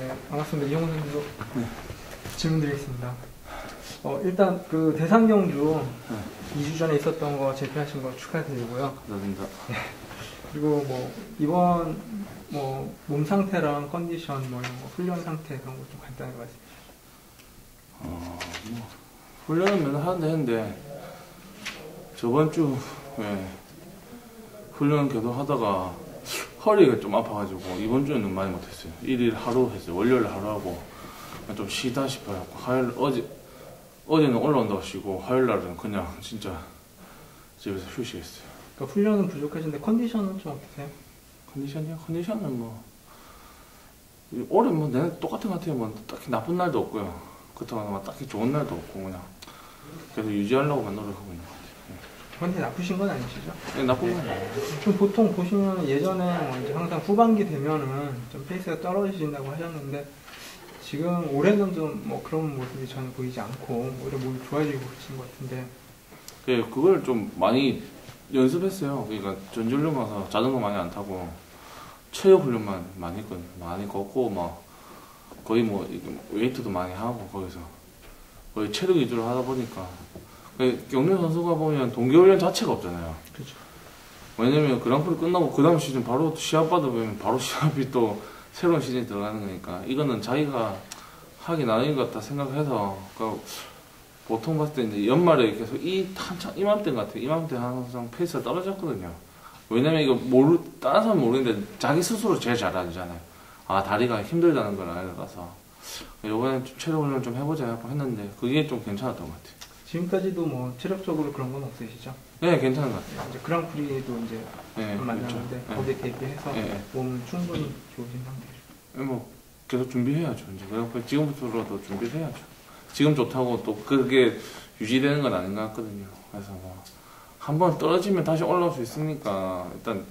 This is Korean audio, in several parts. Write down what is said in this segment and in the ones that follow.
네, 반갑습니다. 이용훈 선수. 네. 질문 드리겠습니다. 일단 그 대상 경주 네. 2주 전에 있었던 거 재패하신 거 축하드리고요. 감사합니다. 네. 그리고 뭐 이번 뭐 몸 상태랑 컨디션 뭐 이런 거 훈련 상태 그런 거 좀 간단하게 말씀해 주시죠. 뭐 훈련은 맨날 했는데 저번 주 훈련 계속 하다가 허리가 좀 아파가지고 이번 주에는 많이 못했어요. 1일 하루 했어요. 월요일 하루 하고 좀 쉬다 싶어요. 어제는 올라온다고 쉬고 화요일 날은 그냥 진짜 집에서 휴식했어요. 그러니까 훈련은 부족하신데 컨디션은 좀 어떠세요? 컨디션이요? 컨디션은 뭐 올해 뭐 내내 똑같은 것 같아요. 뭐 딱히 나쁜 날도 없고요. 그렇다고 딱히 좋은 날도 없고 그냥 계속 유지하려고만 노력하고 있는 것 같아요. 근데 나쁘신 건 아니시죠? 네, 나쁜 건 아니에요. 좀 보통 보시면 예전에 뭐 이제 항상 후반기 되면은 좀 페이스가 떨어지신다고 하셨는데 지금 올해는 좀 뭐 그런 모습이 전혀 보이지 않고 오히려 몸이 좋아지고 계신 것 같은데. 네, 그걸 좀 많이 연습했어요. 그러니까 전지훈련 가서 자전거 많이 안 타고 체력 훈련만 많이 했거든요. 많이 걷고 막 거의 뭐 웨이트도 많이 하고 거기서 거의 체력 위주로 하다 보니까 경륜 선수가 보면 동계훈련 자체가 없잖아요. 그렇죠. 왜냐면 그랑프리 끝나고 그 다음 시즌 바로 시합 받으면 바로 시합이 또 새로운 시즌이 들어가는 거니까 이거는 자기가 하기 나은 것 같다 생각해서 그러니까 보통 봤을 때 이제 연말에 계속 이맘때 같아요. 이맘때 항상 페이스가 떨어졌거든요. 왜냐면 이거 다른 사람 모르는데 자기 스스로 제일 잘 알잖아요. 아, 다리가 힘들다는 걸 알아서 이번엔 좀 체력 훈련 좀 해보자 하고 했는데 그게 좀 괜찮았던 것 같아요. 지금까지도 뭐 체력적으로 그런 건 없으시죠? 네, 괜찮은 것 같아요. 이제 그랑프리도 이제 네, 만나는데 그렇죠. 거기에 대비해서 네. 몸은 충분히 좋으신 상태죠. 뭐 계속 준비해야죠. 이제 그래서 지금부터라도 준비를 해야죠. 지금 좋다고 또 그게 유지되는 건 아닌 것 같거든요. 그래서 뭐 한번 떨어지면 다시 올라올 수 있으니까 일단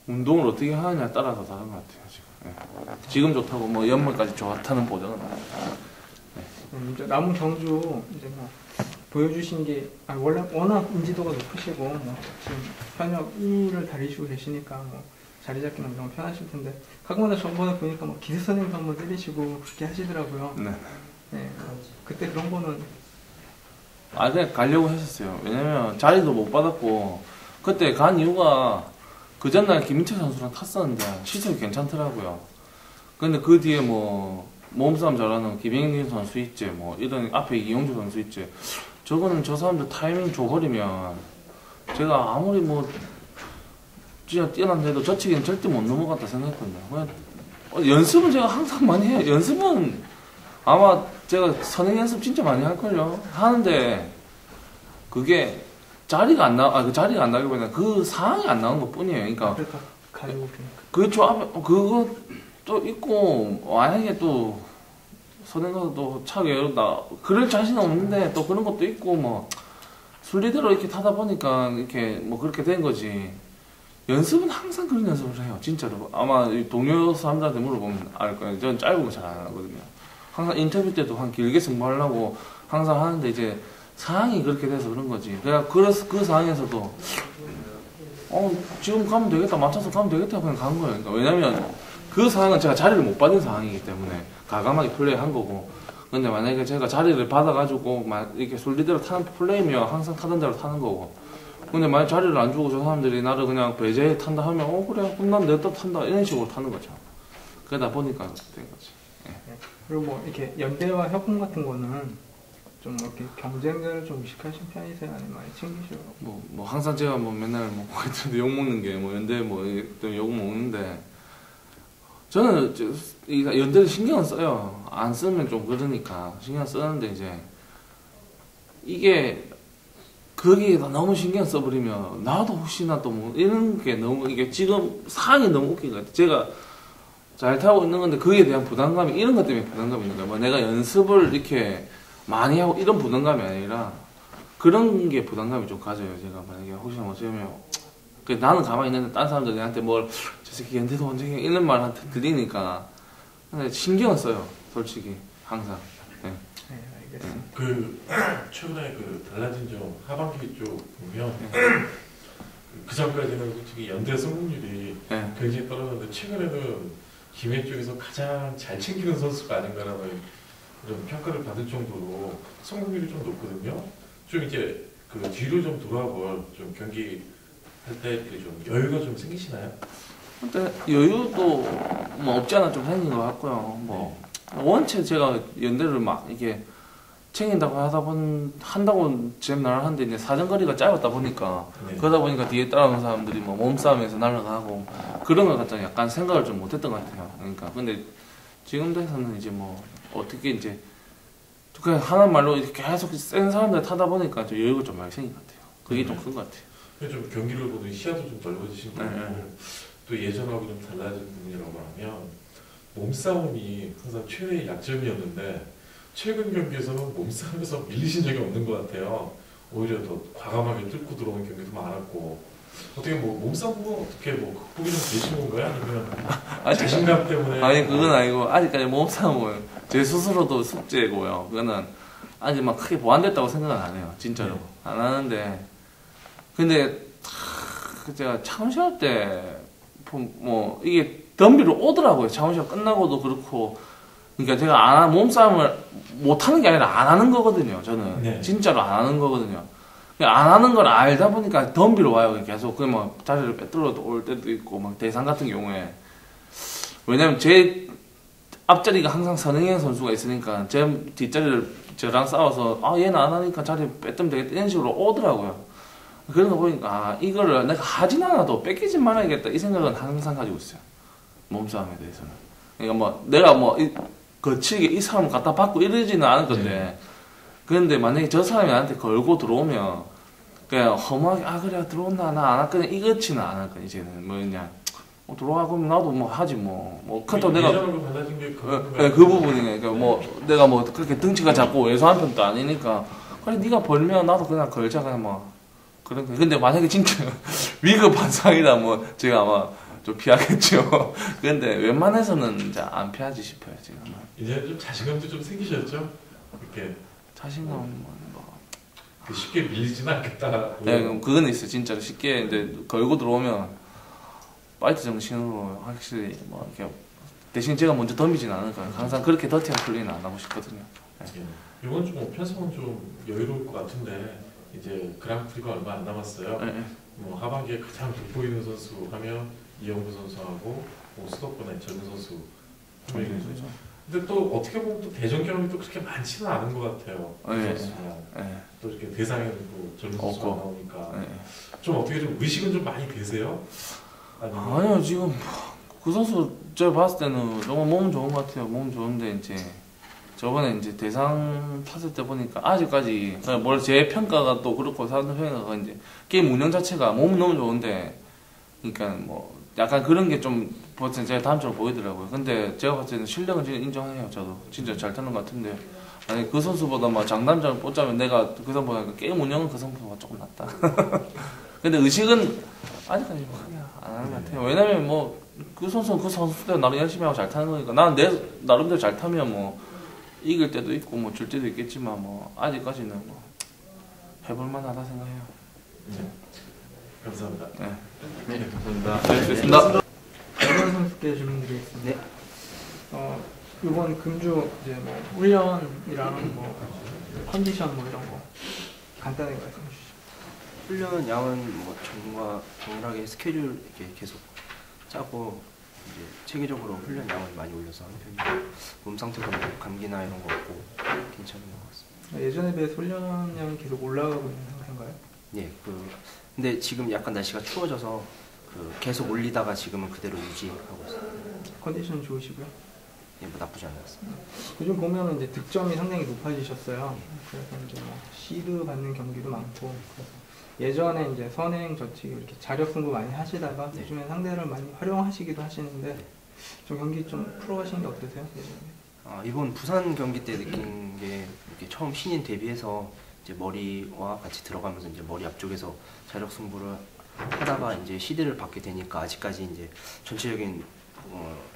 운동을 어떻게 하느냐에 따라서 다른 것 같아요. 지금. 네. 지금 좋다고 뭐 연말까지 좋다는 보장은 아니에요. 이제 남은 경주 이제 뭐 보여주신 게 원래 워낙 인지도가 높으시고 뭐 지금 현역 2위를 달리시고 계시니까 뭐 자리 잡기는 엄청 편하실 텐데 가끔마다 저번에 보니까 뭐 기세 선임도 한번 때리시고 그렇게 하시더라고요. 네. 네, 그때 그런 거는 그냥 가려고 했었어요. 왜냐면 자리도 못 받았고 그때 간 이유가 그 전날 김민철 선수랑 탔었는데 시설이 괜찮더라고요. 근데 그 뒤에 뭐 몸싸움 잘하는 김영진 선수 있지, 뭐 이런 앞에 이용주 선수 있지. 저거는 저 사람들 타이밍 줘버리면 제가 아무리 뭐 진짜 뛰어난다 해도 저 치기는 절대 못 넘어갔다 생각했거든요. 그냥 연습은 제가 항상 많이 해요. 연습은 아마 제가 선행 연습 진짜 많이 할걸요. 하는데 그게 자리가 안 그 자리가 안 나기보다는 그 상황이 안 나온 것 뿐이에요. 그러니까 그래서 가지고 보니까 그저 앞에 그거 또 있고 만약에 또 선행 가서 또 차게 열었다 그럴 자신은 없는데 또 그런 것도 있고 뭐 순리대로 이렇게 타다 보니까 이렇게 뭐 그렇게 된 거지. 연습은 항상 그런 연습을 해요. 진짜로. 아마 동료 사람들한테 물어보면 알 거예요. 저는 짧은 거 잘 안 하거든요. 항상 인터뷰 때도 한 길게 승부하려고 항상 하는데 이제 상황이 그렇게 돼서 그런 거지. 그래서 그 상황에서도 지금 가면 되겠다, 맞춰서 가면 되겠다 그냥 간 거예요. 그러니까 왜냐면 그 상황은 제가 자리를 못 받은 상황이기 때문에 과감하게 플레이한 거고. 근데 만약에 제가 자리를 받아가지고 이렇게 순리대로 타는 플레이면 항상 타던 대로 타는 거고. 근데 만약 자리를 안 주고 저 사람들이 나를 그냥 배제해 탄다 하면 그래 그럼 난 내가 탄다 이런 식으로 타는 거죠. 그러다 보니까 된 거지. 예. 그리고 뭐 이렇게 연대와 협공 같은 거는 좀 이렇게 경쟁을 좀 의식하신 편이세요? 아니면 많이 챙기시고? 뭐 항상 제가 뭐 맨날 뭐 욕 먹는 게 뭐 연대 뭐 욕 먹는데 저는 연대를 신경을 써요. 안 쓰면 좀 그러니까 신경 쓰는데 이제 이게 거기에다 너무 신경 써버리면 나도 혹시나 또 뭐 이런 게 너무 이게 지금 상황이 너무 웃긴 것 같아. 제가 잘 타고 있는 건데 그에 대한 부담감이 이런 것 때문에 부담감이 있는 거야. 뭐 내가 연습을 이렇게 많이 하고 이런 부담감이 아니라 그런 게 부담감이 좀 가져요. 제가 만약에 혹시나 뭐 어쩌면 나는 가만히 있는데 딴 사람들이 나한테 저 새끼 연대도 언제 이런 말한테 들리니까 근데 신경을 써요. 솔직히 항상. 네. 네, 알겠습니다. 최근에 달라진 점 하반기 쪽 보면 그 전까지는 솔직히 연대 성공률이 네. 굉장히 떨어졌는데 최근에는 김해 쪽에서 가장 잘 챙기는 선수가 아닌가라는 이런 평가를 받을 정도로 성공률이 좀 높거든요. 좀 이제 그 뒤로 좀 돌아볼 좀 경기 할 때 좀 여유가 좀 생기시나요? 근데 여유도 뭐 없지 않아 좀 생긴 것 같고요. 뭐 원체 제가 연대를 막 이게 챙긴다고 한다고 제 날 하는데 이제 사정거리가 짧았다 보니까 네. 그러다 보니까 뒤에 따라오는 사람들이 뭐 몸싸움에서 날아가고 그런 걸 갖다 약간 생각을 좀 못했던 것 같아요. 그러니까 근데 지금 돼서는 이제 뭐 어떻게 이제 그냥 하는 말로 이렇게 계속 센 사람들 타다 보니까 좀 여유가 좀 많이 생긴 것 같아요. 그게 좀 큰 것 같아요. 좀 경기를 보는 시야도 좀 넓어지신 거고 네. 또 예전하고 좀 달라진 부분이라고 하면 몸싸움이 항상 최대의 약점이었는데 최근 경기에서는 몸싸움에서 밀리신 적이 없는 것 같아요. 오히려 더 과감하게 뚫고 들어오는 경기도 많았고 어떻게 뭐 몸싸움은 어떻게 뭐 극복이 좀 되신 건가요? 아니면 자신감 때문에? 아니 그건 아니고 아직까지 몸싸움은 제 스스로도 숙제고요. 그거는 아직 막 크게 보완됐다고 생각은 안 해요. 진짜로 네. 안 하는데 근데 제가 차원시합 때 뭐 이게 덤비로 오더라고요. 차원시합 끝나고도 그렇고 그러니까 제가 몸싸움을 못 하는 게 아니라 안 하는 거거든요. 저는 네. 진짜로 안 하는 거거든요. 안 하는 걸 알다 보니까 덤비로 와요. 계속 그 뭐 자리를 빼뚫어 올 때도 있고 막 대상 같은 경우에 왜냐면 제 앞자리가 항상 선행현 선수가 있으니까 제 뒷자리를 저랑 싸워서 얘는 안 하니까 자리 뺐으면 되겠다 이런 식으로 오더라고요. 그런 거 보니까 이거를 내가 하진 않아도 뺏기지 말아야겠다 이 생각은 항상 가지고 있어요. 몸싸움에 대해서는. 그러니까 뭐 내가 뭐 거칠게 이 사람 갖다 받고 이러지는 않을 건데 그런데 만약에 저 사람이 나한테 걸고 들어오면 그냥 허무하게 그래 들어온다 나 안 할거든 이거치는 안 할 거야 이제는 뭐 그냥 들어와 그러면 나도 뭐 하지 뭐 그렇다고 내가 예전하고 달라진 게 그 부분이네. 그러니까 뭐 내가 뭐 그렇게 등치가 작고 왜소한 편도 아니니까 그래 네가 벌면 나도 그냥 걸자 그냥 뭐 그런 거. 근데 만약에 진짜 위급한 상이다 뭐 제가 아마 좀 피하겠죠. 근데 웬만해서는 이제 안 피하지 싶어요 지금. 이제 좀 자신감도 좀 생기셨죠? 이렇게 자신감 쉽게 밀리지는 않겠다. 네, 그건 있어요. 진짜로 쉽게 이제 걸고 들어오면 파이트 정신으로 확실히 뭐 이렇게 대신 제가 먼저 덤비진 않을 거예요. 항상 그렇게 더티한 플레이는 안 하고 싶거든요. 네. 이번 주 편성은 좀 여유로울 것 같은데 이제 그랑프리가 얼마 안 남았어요. 네. 뭐 하반기에 가장 돋보이는 선수 하면 이영구 선수하고 뭐 수도권의 젊은 선수 한 명이죠. 근데 또 어떻게 보면 또 대전 경험이 또 그렇게 많지는 않은 것 같아요. 네. 선수가 또 이렇게 대상에는 또 젊은 선수가 나오니까 네. 좀 어떻게 좀 의식은 좀 많이 되세요? 아니요 지금 그 선수 제가 봤을 때는 정말 몸 좋은 것 같아요. 몸 좋은데 이제 저번에 이제 대상 탔을 때 보니까 아직까지 뭘 제 평가가 또 그렇고 사람들 평가가 이제 게임 운영 자체가 몸은 너무 좋은데 그러니까 뭐 약간 그런 게 좀 제가 다음처럼 보이더라고요. 근데 제가 봤을 때는 실력은 진짜 인정해요. 저도 진짜 잘 타는 것 같은데 아니 그 선수보다 막 장단점을 뽑자면 내가 그 선수보다 게임 운영은 그 선수보다 조금 낫다. 근데 의식은 아직까지 뭐 크게 안 하는 것 같아요. 왜냐면 뭐 그 선수는 그 선수대로 나름 열심히 하고 잘 타는 거니까 나는 내 나름대로 잘 타면 뭐 이길 때도 있고 뭐 줄 때도 있겠지만 뭐 아직까지는 뭐 해볼만하다 생각해요. 감사합니다. 네. 감사합니다. 알겠습니다. 이번 선수께 질문드리겠습니다. 네. 이번 금주 이제 뭐 훈련이랑 뭐 컨디션 뭐 이런 거 간단하게 말씀해 주시죠. 훈련 양은 뭐 정밀하게 스케줄 이렇게 계속 짜고 이제 체계적으로 훈련 양을 많이 올려서 하는 편이고 몸 상태도 뭐 감기나 이런 거 없고 괜찮은 것 같습니다. 예전에 비해서 훈련량이 계속 올라가고 있는 상태인가요? 예, 근데 지금 약간 날씨가 추워져서 계속 올리다가 지금은 그대로 유지하고 있어요. 컨디션 좋으시고요. 예, 뭐 나쁘지 않은 것 같습니다. 요즘 보면은 이제 득점이 상당히 높아지셨어요. 그래서 이제 뭐 시드 받는 경기도 많고 그래서 예전에 이제 선행 저치기 이렇게 자력 승부 많이 하시다가 네. 요즘에 상대를 많이 활용하시기도 하시는데 좀 경기 좀 풀어가시는 게 어떠세요? 예전에? 이번 부산 경기 때 느낀 게 이렇게 처음 신인 데뷔해서 이제 머리와 같이 들어가면서 이제 머리 앞쪽에서 자력 승부를 하다가 이제 시드를 받게 되니까 아직까지 이제 전체적인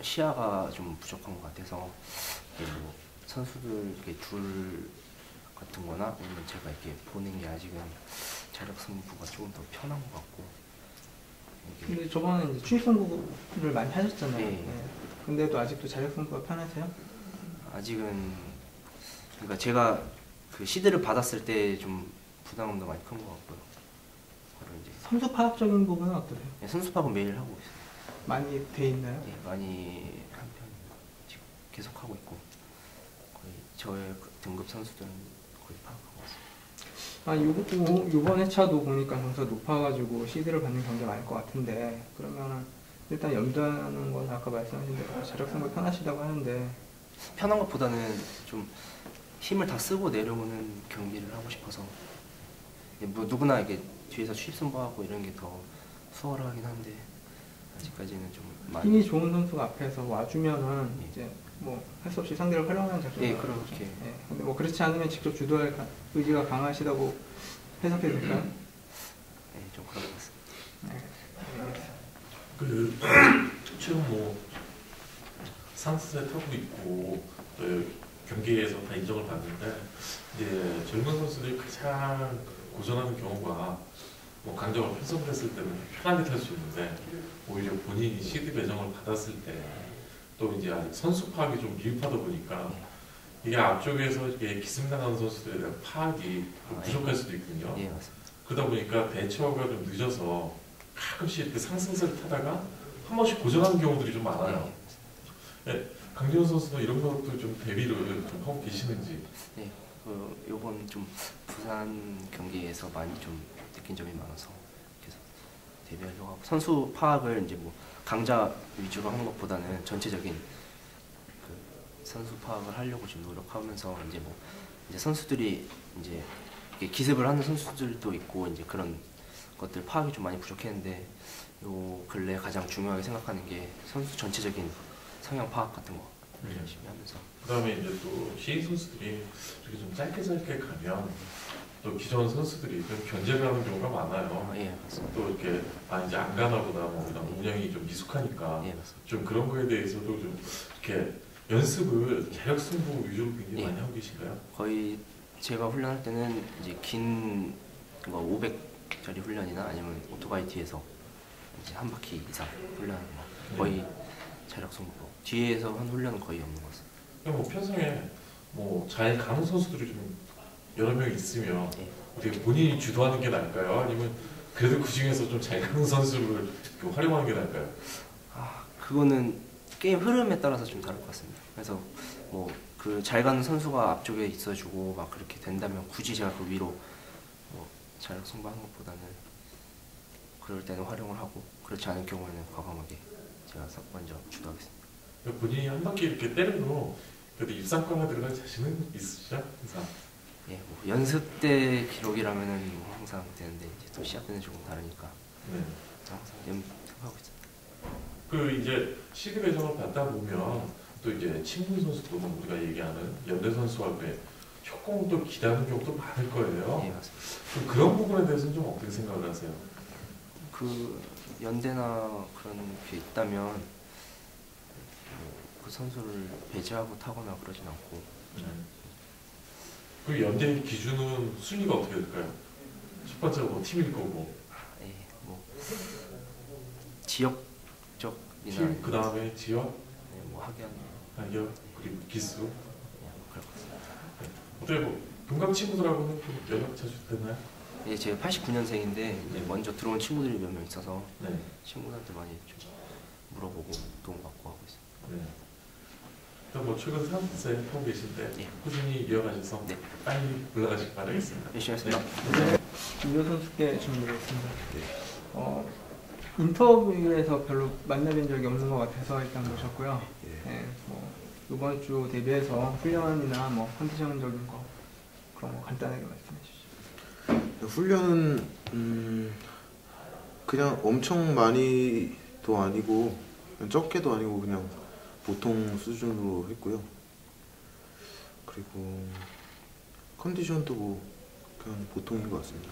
시야가 좀 부족한 것 같아서 뭐 선수들 이렇게 둘 같은 거나 아니면 제가 이렇게 보는 게 아직은 자력 승부가 조금 더 편한 것 같고 근데 저번에 이제 추입 승부를 많이 하셨잖아요. 네. 네. 근데도 아직도 자력 승부가 편하세요? 아직은 그러니까 제가 그 시드를 받았을 때 좀 부담감도 많이 큰 것 같고요. 그리고 이제 선수 파악적인 부분은 어떠세요? 선수 파악은 매일 하고 있어요. 많이 돼 있나요? 예, 많이 한 편입니다. 지금 계속 하고 있고 거의 저의 그 등급 선수들은 거의 파악하고 있어요. 요번 회차도 보니까 점수가 높아가지고 시드를 받는 경기가 많을 것 같은데, 그러면은 일단 염두하는 건 아까 말씀하신 대로 자력 승부 편하시다고 하는데, 편한 것보다는 좀 힘을 다 쓰고 내려오는 경기를 하고 싶어서 뭐 누구나 이게 뒤에서 취입승부하고 이런 게 더 수월하긴 한데 아직까지는 좀 많이 힘이 좋은 선수가 앞에서 와주면은 예. 이제 뭐 할 수 없이 상대를 활용하는 작전이 예, 나오죠. 그렇게. 예. 근데 뭐 그렇지 않으면 직접 주도할 의지가 강하시다고 해석해도 될까요? 좀 그런 것 같습니다. 네. 알겠습니다. 그 지금 뭐 상승세 타고 있고 또 경기에서 다 인정을 받는데 이제 젊은 선수들이 가장 고전하는 경우가 뭐 강정을 편성됐을 때는 편하게 탈 수 있는데 오히려 본인이 CD 배정을 받았을 때 또 이제 아직 선수 파악이 좀 미흡하다 보니까 이게 앞쪽에서 이게 기승나가는 선수들에 대한 파악이 좀 부족할 수도 있거든요. 예, 맞습니다. 그러다 보니까 대처가 좀 늦어서 가끔씩 이렇게 상승세를 타다가 한 번씩 고전하는 경우들이 좀 많아요. 강지원 선수도 이런 것도 좀 대비를 좀 하고 계시는지. 네, 요번 좀 부산 경기에서 많이 좀 느낀 점이 많아서 계속 대비하려고 하고 선수 파악을 이제 뭐 강자 위주로 하는 것보다는 전체적인 그 선수 파악을 하려고 좀 노력하면서 이제 뭐 이제 선수들이 이제 이렇게 기습을 하는 선수들도 있고 이제 그런 것들 파악이 좀 많이 부족했는데 요 근래 가장 중요하게 생각하는 게 선수 전체적인 성향 파악 같은 거 열심히 하면서. 그다음에 이제 또 시인 선수들이 이렇게 좀 짧게 가면 또 기존 선수들이 좀 견제를 하는 경우가 많아요. 예, 맞습니다. 또 이렇게 이제 안 가나 보다 뭐 이런 운영이 좀 미숙하니까 예, 맞습니다. 좀 그런 거에 대해서도 좀 이렇게 연습을 자력 승부 위주로 굉장히 예. 많이 하고 계신가요? 거의 제가 훈련할 때는 이제 긴 500짜리 훈련이나 아니면 오토바이 뒤에서 이제 한 바퀴 이상 훈련하는 거 거의 자력 승부. 뒤에서 한 훈련은 거의 없는 것 같습니다. 그럼 뭐 편성에 뭐 잘 가는 선수들이 좀 여러 명 있으면 예. 어떻게 본인이 주도하는 게 나을까요? 아니면 그래도 그 중에서 좀 잘 가는 선수를 이렇게 활용하는 게 나을까요? 그거는 게임 흐름에 따라서 좀 다를 것 같습니다. 그래서 뭐 그 잘 가는 선수가 앞쪽에 있어주고 막 그렇게 된다면 굳이 제가 그 위로 뭐 자력 승부하는 것보다는 그럴 때는 활용을 하고 그렇지 않을 경우에는 과감하게 제가 먼저 주도하겠습니다. 본인이 한 바퀴 이렇게 때려도 그래도 입상권에 들어갈 자신은 있으시죠? 항상. 예, 뭐 연습 때 기록이라면은 뭐 항상 되는데 이제 또 시합 때는 조금 다르니까 네. 항상 연습하고 있습니다. 그 이제 시드 배정을 받다 보면 또 이제 친분 선수도 우리가 얘기하는 연대 선수와 협공을 또 기대하는 경우도 많을 거예요. 예, 맞습니다. 그런 부분에 대해서는 좀 어떻게 생각을 하세요? 그 연대나 그런 게 있다면 뭐 그 선수를 배제하고 타거나 그러진 않고 그 연대 기준은 순위가 어떻게 될까요? 첫 번째로 뭐 팀일 거고, 예, 뭐 지역적이나 팀, 그 다음에 지역, 예, 뭐 학연 학력, 그리고 기수. 예, 그럴 것 같습니다. 어떻게 뭐 동갑 친구들하고는 좀 연락 자주 되나요? 예, 제가 89년생인데 먼저 들어온 친구들이 몇 명 있어서 네. 친구들한테 많이 좀 물어보고 도움받고 하고 있습니다. 네. 일단 뭐 최근 상승세 하고 계신데 예. 꾸준히 이어가셔서 네. 빨리 올라가시길 바라겠습니다. 열심히 하겠습니다. 김조 선수께 질문드리겠습니다. 인터뷰에서 별로 만나뵌 적이 없는 것 같아서 일단 모셨고요. 네, 뭐 이번 주 대비해서 훈련이나 뭐 컨디션적인 거 그런 거 간단하게 말씀해 주시죠. 훈련은 그냥 엄청 많이도 아니고 그냥 적게도 아니고 그냥 보통 수준으로 했고요. 그리고 컨디션도 뭐 그냥 보통인 것 같습니다.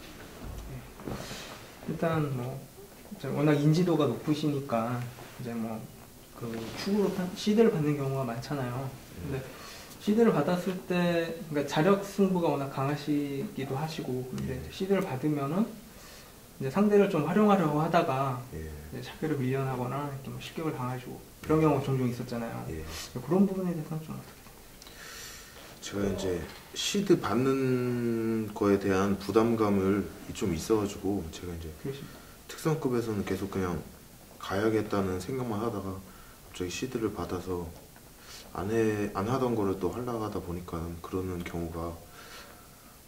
일단 뭐 이제 워낙 인지도가 높으시니까 이제 뭐 그 축으로 시드를 받는 경우가 많잖아요. 근데 시드를 받았을 때 그러니까 자력 승부가 워낙 강하시기도 하시고 근데 시드를 받으면은 이제 상대를 좀 활용하려고 하다가 예. 이제 차별을 밀려나거나 이렇게 뭐 실격을 당하시고 그런 경우가 종종 있었잖아요. 예. 그런 부분에 대해서는 좀 어떻게? 제가 이제 시드 받는 거에 대한 부담감을 좀 있어가지고 제가 이제 그러십니까? 특성급에서는 계속 그냥 가야겠다는 생각만 하다가 갑자기 시드를 받아서 안 하던 거를 또 하려고 하다 보니까 그러는 경우가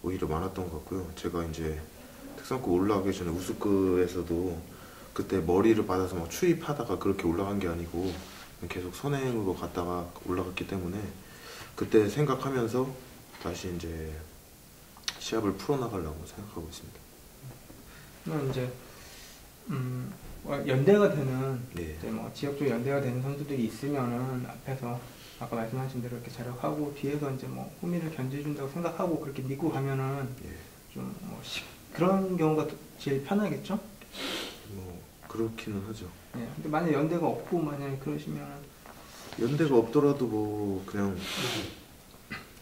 오히려 많았던 것 같고요. 제가 이제 특성급 올라가기 전에 우수급에서도 그때 머리를 받아서 막 추입하다가 그렇게 올라간 게 아니고 그냥 계속 선행으로 갔다가 올라갔기 때문에 그때 생각하면서 다시 이제 시합을 풀어나가려고 생각하고 있습니다. 그러면 이제 연대가 되는 네. 이제 뭐 지역적 연대가 되는 선수들이 있으면은 앞에서 아까 말씀하신 대로 이렇게 자력하고 뒤에서 이제 뭐 호미를 견제해준다고 생각하고 그렇게 밀고 가면은 예. 좀 뭐 그런 경우가 제일 편하겠죠? 뭐 그렇기는 하죠. 예. 근데 만약 연대가 없고 만약에 그러시면은 연대가 없더라도 뭐 그냥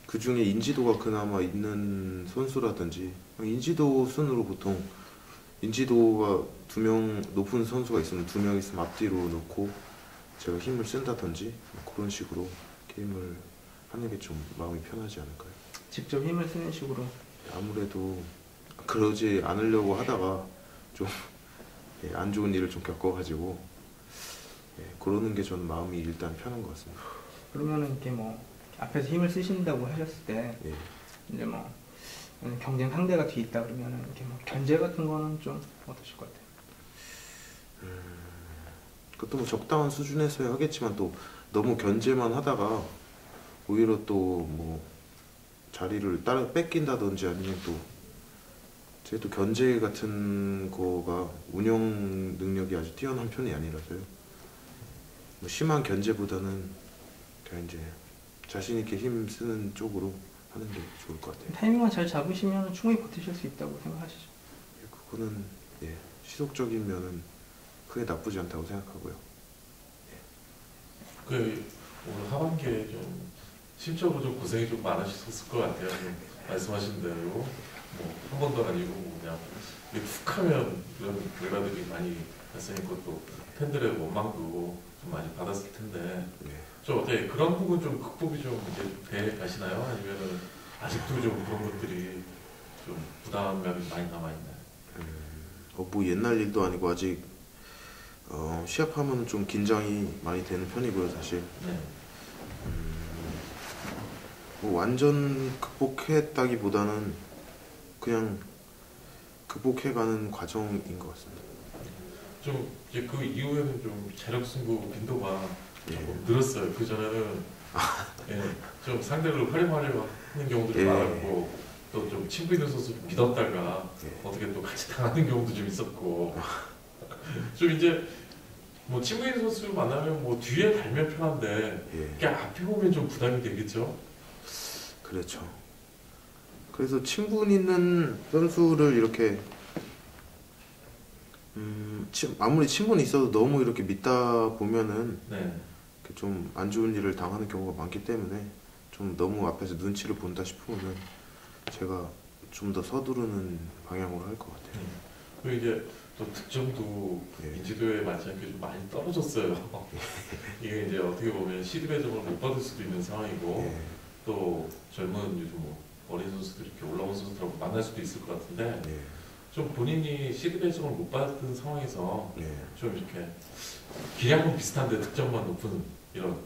그 중에 인지도가 그나마 있는 선수라든지 인지도 순으로 보통 인지도가 2명 높은 선수가 있으면 2명 있으면 앞뒤로 놓고 제가 힘을 쓴다든지 뭐 그런 식으로 게임을 하는 게 좀 마음이 편하지 않을까요? 직접 힘을 쓰는 식으로. 아무래도 그러지 않으려고 하다가 좀 안 좋은 일을 좀 겪어가지고 그러는 게 저는 마음이 일단 편한 것 같습니다. 그러면은 이렇게 뭐 앞에서 힘을 쓰신다고 하셨을 때 예. 이제 뭐 경쟁 상대가 뒤에 있다 그러면은 이렇게 뭐 견제 같은 거는 좀 어떠실 것 같아요? 그것도 뭐 적당한 수준에서야 하겠지만 또 너무 견제만 하다가 오히려 또 뭐 자리를 따라 뺏긴다든지 아니면 또 제 또 견제 같은 거가 운영 능력이 아주 뛰어난 편이 아니라서요. 뭐 심한 견제보다는 그냥 이제 자신 있게 힘 쓰는 쪽으로 하는 게 좋을 것 같아요. 타이밍만 잘 잡으시면 충분히 버티실 수 있다고 생각하시죠? 그거는 시속적인 면은 크게 나쁘지 않다고 생각하고요. 그 오늘 하반기에 좀 심적으로 좀 고생이 좀 많으셨을 것 같아요. 좀 말씀하신 대로 뭐 한 번도 아니고 뭐 그냥 툭하면 이런 결과들이 많이 발생했고 또 팬들의 원망도 좀 많이 받았을 텐데 네. 좀 어때 그런 부분 좀 극복이 좀 이제 돼 가시나요? 아니면은 아직도 좀 그런 것들이 좀 부담감이 많이 남아 있나요? 뭐 옛날 일도 아니고 아직 시합하면 좀 긴장이 많이 되는 편이고요, 사실. 네. 뭐 완전 극복했다기보다는 그냥 극복해가는 과정인 것 같습니다. 좀 이제 그 이후에는 좀 체력 승부 빈도가 예. 조금 늘었어요. 그 전에는 좀 상대를 활용하려고 하는 경우들이 예. 많았고 또 좀 친구 있는 선수를 믿었다가 예. 어떻게 또 같이 당하는 경우도 좀 있었고 좀 이제 뭐 친구 있는 선수 만나면 뭐 뒤에 달면 편한데 예. 이게 앞에 오면 좀 부담이 되겠죠. 그렇죠. 그래서 친분 있는 선수를 이렇게 아무리 친분이 있어도 너무 이렇게 믿다 보면은 네. 좀 안 좋은 일을 당하는 경우가 많기 때문에 좀 너무 앞에서 눈치를 본다 싶으면은 제가 좀 더 서두르는 방향으로 할 것 같아요. 그리고 이제 또 득점도 예. 인지도에 맞지 않게 좀 많이 떨어졌어요. 이게 이제 어떻게 보면 시드배정을 못 받을 수도 있는 상황이고 예. 또 젊은 요즘 뭐 어린 선수들이 이렇게 올라온 선수들하고 만날 수도 있을 것 같은데 예. 좀 본인이 시드 배정을 못 받은 상황에서 예. 좀 이렇게 기량은 비슷한데 득점만 높은 이런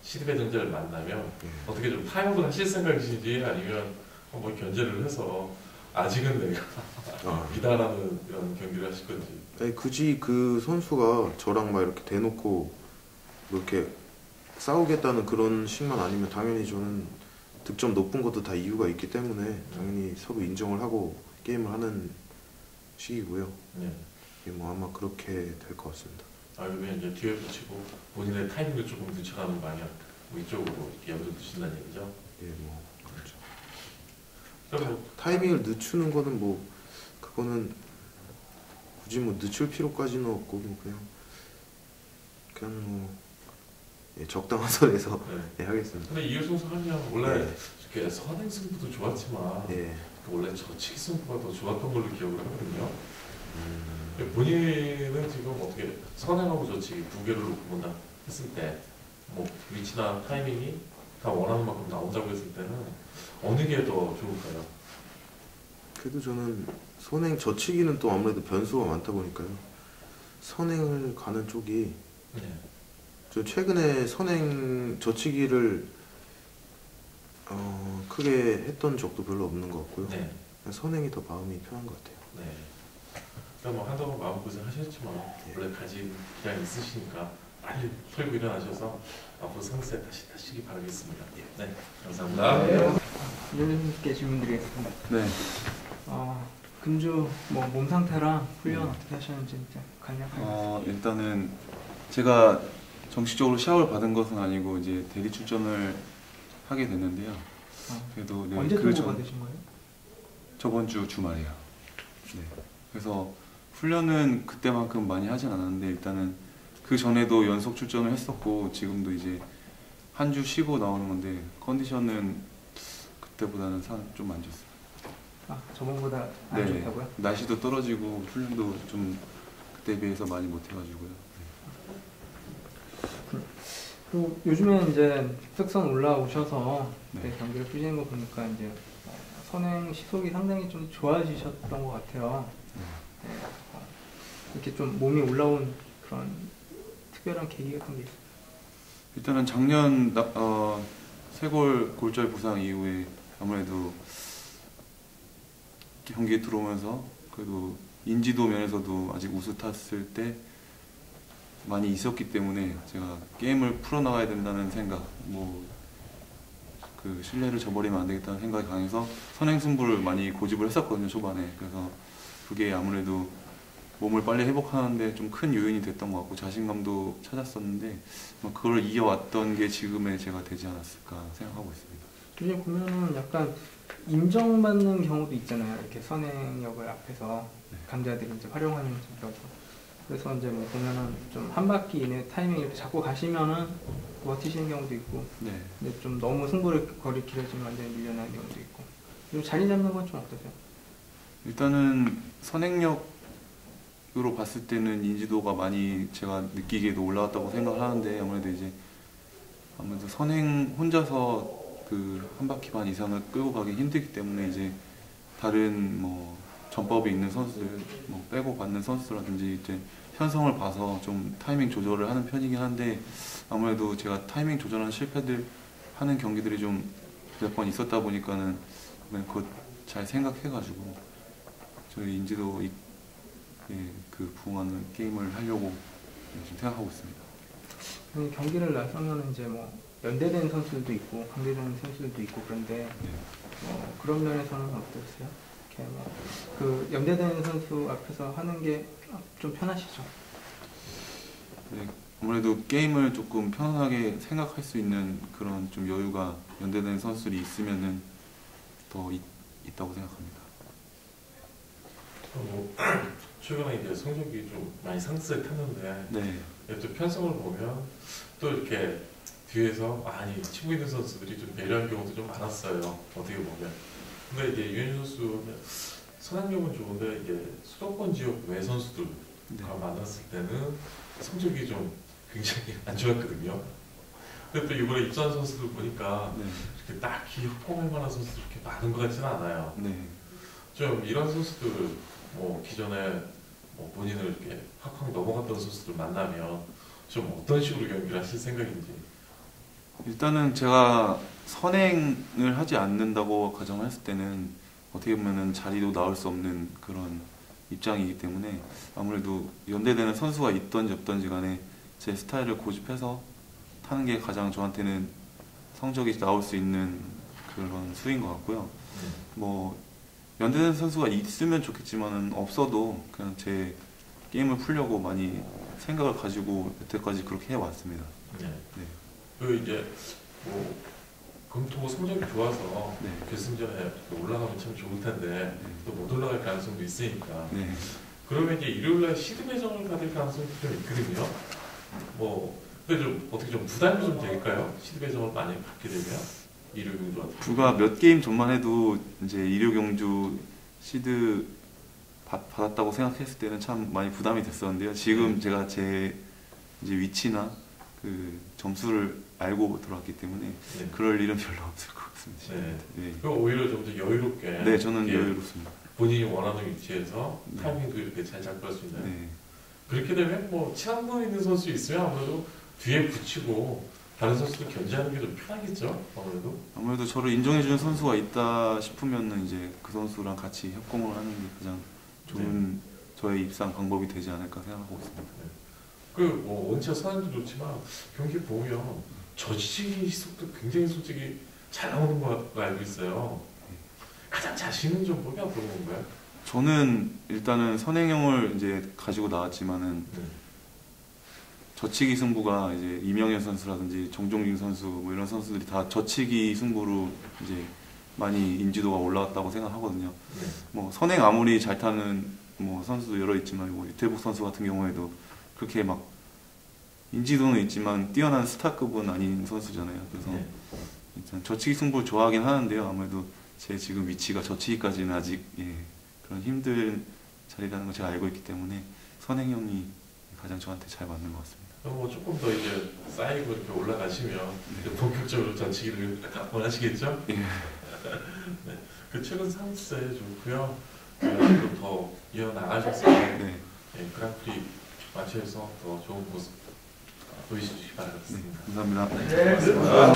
시드 배정자를 만나면 예. 어떻게 좀 타협을 하실 생각이신지 아니면 한번 견제를 해서 아직은 내가 미다라는 이런 경기를 하실 건지. 아니, 굳이 그 선수가 저랑 막 이렇게 대놓고 뭐 이렇게 싸우겠다는 그런 식만 아니면 당연히 저는 득점 높은 것도 다 이유가 있기 때문에 당연히 서로 인정을 하고 게임을 하는 시기고요. 네. 예, 뭐 아마 그렇게 될 것 같습니다. 그러면 이제 뒤에 붙이고 본인의 타이밍을 조금 늦춰가는 방향 뭐 이쪽으로 이렇게 염두 두신다는 얘기죠. 예, 뭐 그렇죠. 그럼 뭐 타이밍을 늦추는 거는 뭐 그거는 굳이 뭐 늦출 필요까지는 없고 뭐 그냥 뭐 적당한 선에서 네. 하겠습니다. 근데 이효 선수 하면 원래 예. 이렇게 선행 승부도 좋았지만 예. 원래 저치기 승부가 더 좋았던 걸로 기억을 하거든요. 본인은 지금 어떻게 선행하고 저치기 두 개를 놓고 본다 했을 때 뭐 위치나 타이밍이 다 원하는 만큼 나온다고 했을 때는 어느 게 더 좋을까요? 그래도 저는 선행 저치기는 또 아무래도 변수가 많다 보니까요. 선행을 가는 쪽이 네. 저 최근에 선행 저치기를 크게 했던 적도 별로 없는 것 같고요. 네. 그냥 선행이 더 마음이 편한 것 같아요. 네. 그러니까 뭐 한동안 마음고생 하셨지만 원래 가진 기량이 있으시니까 빨리 털고 일어나셔서 앞으로 상세 다시 타시기 바라겠습니다. 네, 감사합니다. 이현준 선수께 질문 드리겠습니다. 네. 근주 뭐 몸 상태랑 훈련 어떻게 하셨는지 이제 간략하게. 일단은 제가 정식적으로 샤워를 받은 것은 아니고 이제 대리 출전을 하게 됐는데요. 그래도 네, 언제 그 통보 받으신 거예요? 저번 주 주말이에요. 네. 그래서 훈련은 그때만큼 많이 하진 않았는데 일단은 그 전에도 연속 출전을 했었고 지금도 이제 한 주 쉬고 나오는 건데 컨디션은 그때보다는 좀 안 좋습니다. 저번보다 안 네. 좋다고요? 날씨도 떨어지고 훈련도 좀 그때에 비해서 많이 못 해가지고요. 그리고 요즘에 이제 특선 올라오셔서 네. 그때 경기를 뛰시는 거 보니까 이제 선행 시속이 상당히 좀 좋아지셨던 것 같아요. 네. 이렇게 좀 몸이 올라온 그런 특별한 계기 같은 게 있어요. 일단은 작년 쇄골 골절 부상 이후에 아무래도 경기에 들어오면서 그래도 인지도 면에서도 아직 우수 탔을 때 많이 있었기 때문에 제가 게임을 풀어나가야 된다는 생각, 그 신뢰를 저버리면 안 되겠다는 생각이 강해서 선행 승부를 많이 고집을 했었거든요, 초반에. 그래서 그게 아무래도 몸을 빨리 회복하는데 좀 큰 요인이 됐던 것 같고 자신감도 찾았었는데 그걸 이어왔던 게 지금의 제가 되지 않았을까 생각하고 있습니다. 요즘 보면은 약간 인정받는 경우도 있잖아요. 이렇게 선행력을 앞에서 강자들이 이제 활용하는 쪽이라서. 그래서 이제 뭐 보면은 좀 한 바퀴 이내 타이밍 이렇게 잡고 가시면은 버티시는 경우도 있고, 네. 근데 좀 너무 승부를 거리 길어지면 완전히 밀려나는 경우도 있고. 좀 자리 잡는 건 좀 어떠세요? 일단은 선행력으로 봤을 때는 인지도가 많이 제가 느끼기에도 올라왔다고 생각을 하는데 아무래도 선행 혼자서 그 한 바퀴 반 이상을 끌고 가기 힘들기 때문에 이제 다른 전법이 있는 선수들 빼고 받는 선수라든지 이제 편성을 봐서 좀 타이밍 조절을 하는 편이긴 한데 아무래도 제가 타이밍 조절하는 실패들 하는 경기들이 좀 몇 번 있었다 보니까는 그것 잘 생각해가지고 저희 인지도 그 부응하는 게임을 하려고 지금 생각하고 있습니다. 경기를 나서면 이제 뭐 연대된 선수들도 있고 강대된 선수들도 있고 그런데 그런 면에서는 어떠세요? 이렇게 그 연대된 선수 앞에서 하는 게 좀 편하시죠? 네, 아무래도 게임을 조금 편안하게 생각할 수 있는 그런 좀 여유가 연대된 선수들이 있으면은 더 있다고 생각합니다. 최근에 이제 성적이 좀 많이 상승을 탔는데 네. 또 편성을 보면 또 이렇게 뒤에서 치고 있는 선수들이 좀 배려한 경우도 좀 많았어요. 어떻게 보면. 근데 이제 유현준 선수는 선행력은 좋은데 이게 수도권 지역 외 선수들과 만났을 때는 성적이 좀 굉장히 안 좋았거든요. 근데 또 이번에 입사한 선수들 보니까 이렇게 딱히 협공할 만한 선수들이 이렇게 많은 것 같지는 않아요. 네. 좀 이런 선수들 기존에 본인을 이렇게 확 넘어갔던 선수들 만나면 좀 어떤 식으로 경기를 하실 생각인지. 일단은 제가 선행을 하지 않는다고 가정을 했을 때는 어떻게 보면은 자리도 나올 수 없는 그런 입장이기 때문에 아무래도 연대되는 선수가 있던지 없던지 간에 제 스타일을 고집해서 타는 게 가장 저한테는 성적이 나올 수 있는 그런 수인 것 같고요. 연대되는 선수가 있으면 좋겠지만은 없어도 그냥 제 게임을 풀려고 많이 생각을 가지고 여태까지 그렇게 해왔습니다. 네. 네. 그 이제 금토 성적이 좋아서 결승전에 올라가면 참 좋을 텐데 또 못 올라갈 가능성도 있으니까. 네. 그러면 이제 일요일날 시드 배정을 받을 가능성도 좀 있거든요. 근데 좀 어떻게 좀 부담이 좀 될까요? 시드 배정을 많이 받게 되면 일요일로. 불과 몇 게임 전만 해도 이제 일요경주 시드 받았다고 생각했을 때는 참 많이 부담이 됐었는데요. 지금 제가 제 이제 위치나 그 점수를 알고 들어왔기 때문에 네. 그럴 일은 별로 없을 것 같습니다. 네. 네, 그 오히려 좀 더 여유롭게. 네 저는 이렇게 여유롭습니다. 본인이 원하는 위치에서 네. 타이밍도 이렇게 잘 잡고 할 수 있는. 네. 그렇게 되면 뭐 친한분 있는 선수 있으면 아무래도 뒤에 붙이고 다른 선수들 견제하는 게 좀 편하겠죠. 아무래도 저를 인정해주는 선수가 있다 싶으면은 이제 그 선수랑 같이 협공을 하는 게 가장 좋은 저의 입상 방법이 되지 않을까 생각하고 있습니다. 그 뭐 원체 선행도 좋지만 경기 보면 저지기 속도 굉장히 솔직히 잘 나오는 거 알고 있어요. 가장 자신 있는 좀 뭐가 어떤 건가요? 저는 일단은 선행형을 이제 가지고 나왔지만은 네. 저치기 승부가 이제 이명현 선수라든지 정종진 선수 뭐 이런 선수들이 다 저치기 승부로 이제 많이 인지도가 올라왔다고 생각하거든요. 네. 뭐 선행 아무리 잘 타는 뭐 선수도 여러 있지만 뭐 유태복 선수 같은 경우에도 그렇게 막 인지도는 있지만 뛰어난 스타급은 아닌 선수잖아요. 그래서 네. 일단 저치기 승부를 좋아하긴 하는데요. 아무래도 제 지금 위치가 저치기까지는 아직 그런 힘든 자리라는 걸 제가 알고 있기 때문에 선행형이 가장 저한테 잘 맞는 것 같습니다. 뭐 조금 더 이제 쌓이고 이렇게 올라가시면 이제 본격적으로 전치기를 원하시겠죠? 예. 네. 그 최근 상세 좋고요. 좀 더 이어나가셔서 네, 네, 그랑프리 마치에서 더 좋은 모습 보여주시기 바라겠습니다. 감사합니다. 네, 고맙습니다.